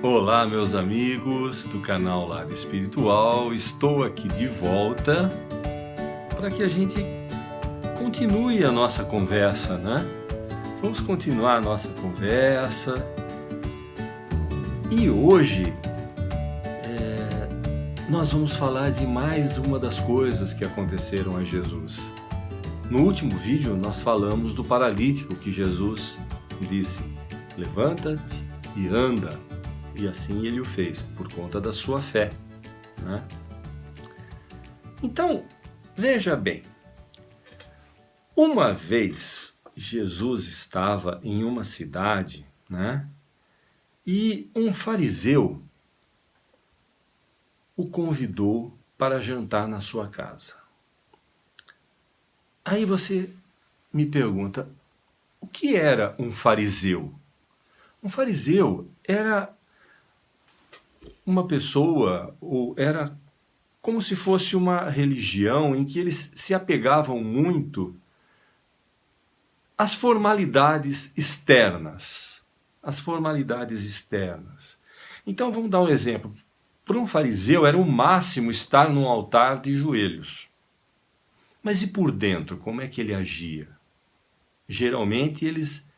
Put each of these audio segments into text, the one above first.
Olá, meus amigos do canal Lado Espiritual, estou aqui de volta para que a gente continue a nossa conversa, né? Vamos continuar a nossa conversa e hoje nós vamos falar de mais uma das coisas que aconteceram a Jesus. No último vídeo nós falamos do paralítico que Jesus disse: levanta-te e anda. E assim ele o fez, por conta da sua fé, né? Então, veja bem, uma vez Jesus estava em uma cidade, né? E um fariseu o convidou para jantar na sua casa. Aí você me pergunta, o que era um fariseu? Um fariseu era uma pessoa, ou era como se fosse uma religião em que eles se apegavam muito às formalidades externas. As formalidades externas. Então vamos dar um exemplo. Para um fariseu era o máximo estar num altar de joelhos. Mas e por dentro, como é que ele agia? Geralmente eles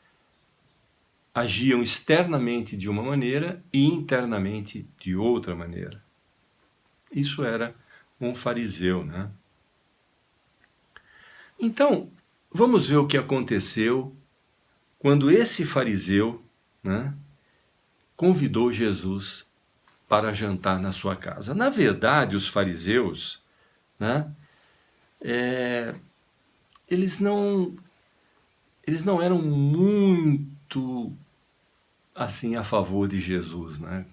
agiam externamente de uma maneira e internamente de outra maneira. Isso era um fariseu, né? Então, vamos ver o que aconteceu quando esse fariseu, né, convidou Jesus para jantar na sua casa. Na verdade, os fariseus, né, eles não eram muito assim a favor de Jesus, né?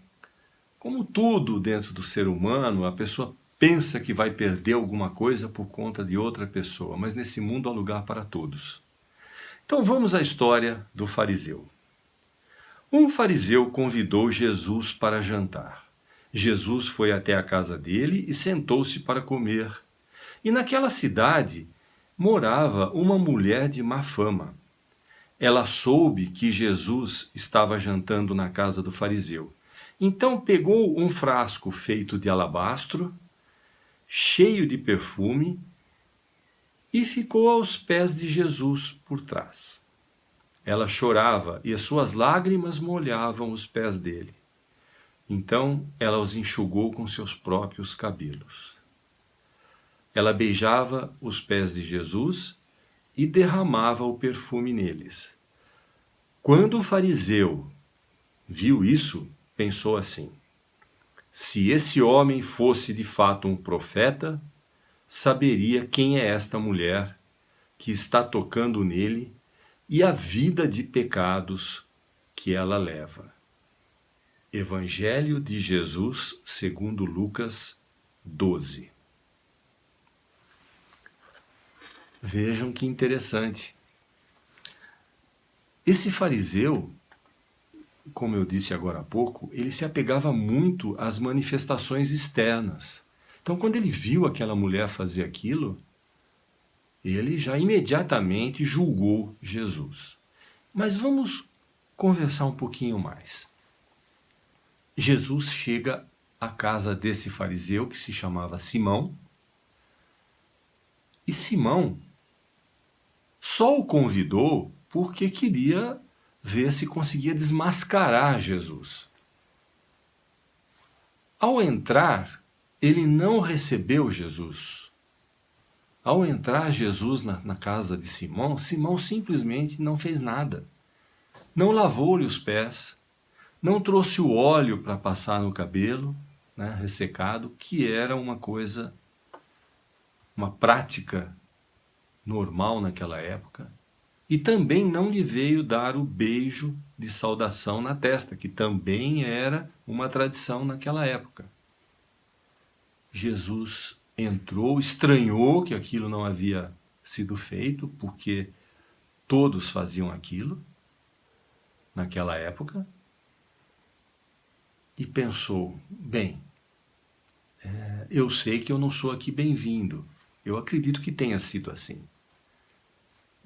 Como tudo dentro do ser humano, a pessoa pensa que vai perder alguma coisa por conta de outra pessoa, mas nesse mundo há lugar para todos. Então vamos à história do fariseu. Um fariseu convidou Jesus para jantar. Jesus foi até a casa dele e sentou-se para comer. E naquela cidade morava uma mulher de má fama. Ela soube que Jesus estava jantando na casa do fariseu. Então pegou um frasco feito de alabastro, cheio de perfume, e ficou aos pés de Jesus por trás. Ela chorava e as suas lágrimas molhavam os pés dele. Então ela os enxugou com seus próprios cabelos. Ela beijava os pés de Jesus e derramava o perfume neles. Quando o fariseu viu isso, pensou assim: se esse homem fosse de fato um profeta, saberia quem é esta mulher que está tocando nele e a vida de pecados que ela leva. Evangelho de Jesus segundo Lucas 12. Vejam que interessante. Esse fariseu, como eu disse agora há pouco, ele se apegava muito às manifestações externas. Então, quando ele viu aquela mulher fazer aquilo, ele já imediatamente julgou Jesus. Mas vamos conversar um pouquinho mais. Jesus chega à casa desse fariseu que se chamava Simão, e Simão só o convidou porque queria ver se conseguia desmascarar Jesus. Ao entrar, ele não recebeu Jesus. Ao entrar Jesus na casa de Simão, Simão simplesmente não fez nada. Não lavou-lhe os pés, não trouxe o óleo para passar no cabelo, né, ressecado, que era uma coisa, uma prática normal naquela época. E também não lhe veio dar o beijo de saudação na testa, que também era uma tradição naquela época. Jesus entrou, estranhou que aquilo não havia sido feito, porque todos faziam aquilo naquela época, e pensou: bem, eu sei que eu não sou aqui bem-vindo, eu acredito que tenha sido assim.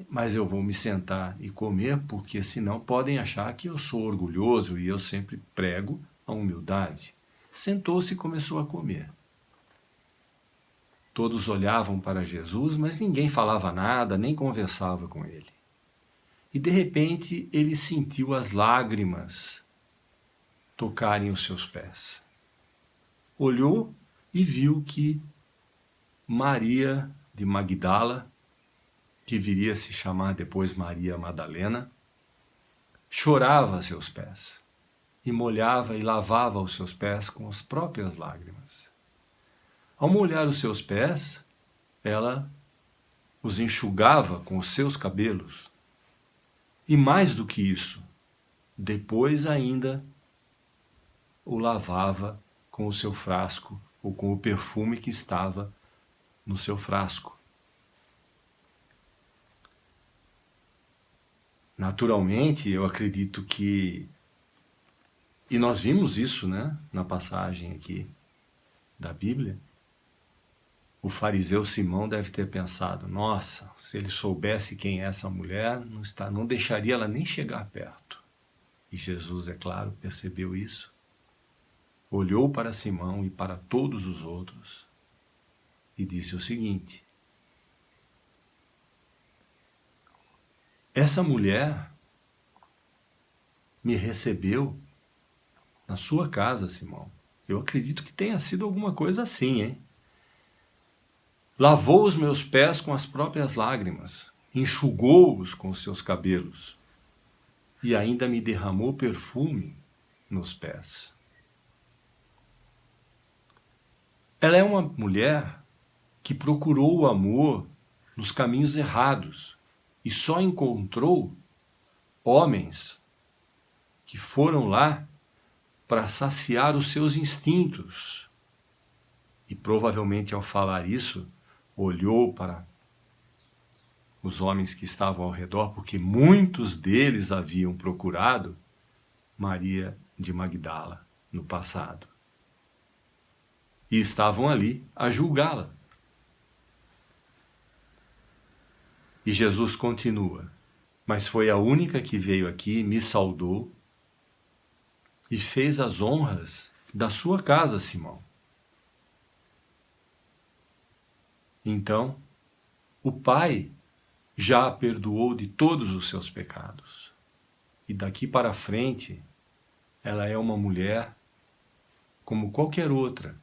Mas eu vou me sentar e comer, porque senão podem achar que eu sou orgulhoso e eu sempre prego a humildade, sentou-se e começou a comer. Todos olhavam para Jesus, mas ninguém falava nada, nem conversava com ele. E de repente ele sentiu as lágrimas tocarem os seus pés. Olhou e viu que Maria de Magdala, que viria a se chamar depois Maria Madalena, chorava a seus pés e molhava e lavava os seus pés com as próprias lágrimas. Ao molhar os seus pés, ela os enxugava com os seus cabelos. E mais do que isso, depois ainda o lavava com o seu frasco ou com o perfume que estava no seu frasco. Naturalmente, eu acredito que, e nós vimos isso, né, na passagem aqui da Bíblia, o fariseu Simão deve ter pensado, nossa, se ele soubesse quem é essa mulher, não deixaria ela nem chegar perto. E Jesus, é claro, percebeu isso, olhou para Simão e para todos os outros e disse o seguinte: essa mulher me recebeu na sua casa, Simão. Eu acredito que tenha sido alguma coisa assim, hein? Lavou os meus pés com as próprias lágrimas, enxugou-os com os seus cabelos e ainda me derramou perfume nos pés. Ela é uma mulher que procurou o amor nos caminhos errados e só encontrou homens que foram lá para saciar os seus instintos. E provavelmente ao falar isso, olhou para os homens que estavam ao redor, porque muitos deles haviam procurado Maria de Magdala no passado. E estavam ali a julgá-la. E Jesus continua, mas foi a única que veio aqui, me saudou e fez as honras da sua casa, Simão. Então, o Pai já a perdoou de todos os seus pecados. E daqui para frente, ela é uma mulher como qualquer outra.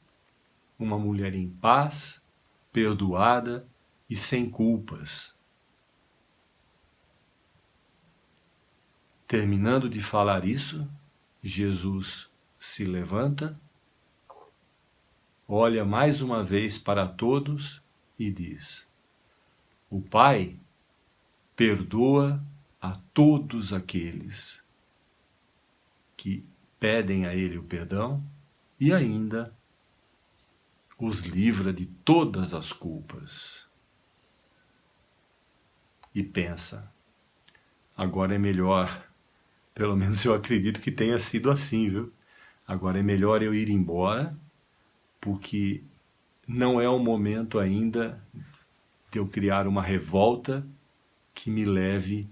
Uma mulher em paz, perdoada e sem culpas. Terminando de falar isso, Jesus se levanta, olha mais uma vez para todos e diz: o Pai perdoa a todos aqueles que pedem a Ele o perdão e ainda os livra de todas as culpas. E pensa, agora é melhor, pelo menos eu acredito que tenha sido assim, viu? Agora é melhor eu ir embora, porque não é o momento ainda de eu criar uma revolta que me leve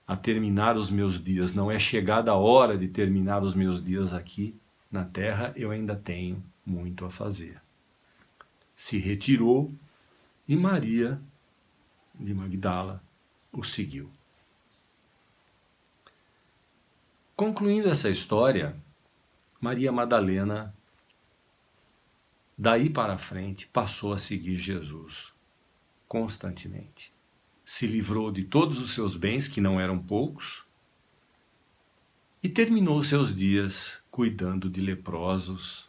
a terminar os meus dias. Não é chegada a hora de terminar os meus dias aqui na terra, eu ainda tenho muito a fazer. Se retirou e Maria de Magdala o seguiu. Concluindo essa história, Maria Madalena, daí para frente, passou a seguir Jesus constantemente. Se livrou de todos os seus bens, que não eram poucos, e terminou seus dias cuidando de leprosos,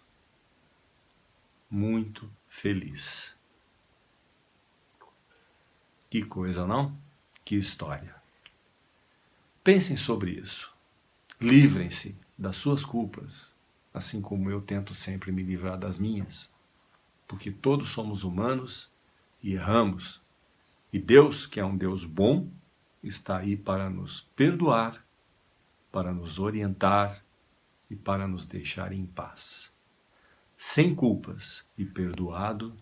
muito feliz. Que coisa, não? Que história. Pensem sobre isso. Livrem-se das suas culpas, assim como eu tento sempre me livrar das minhas, porque todos somos humanos e erramos. E Deus, que é um Deus bom, está aí para nos perdoar, para nos orientar e para nos deixar em paz. Sem culpas e perdoado,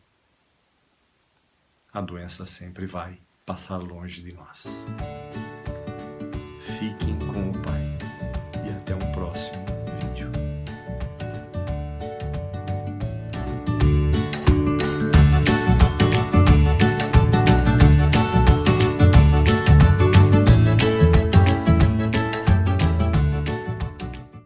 a doença sempre vai passar longe de nós. Fiquem com o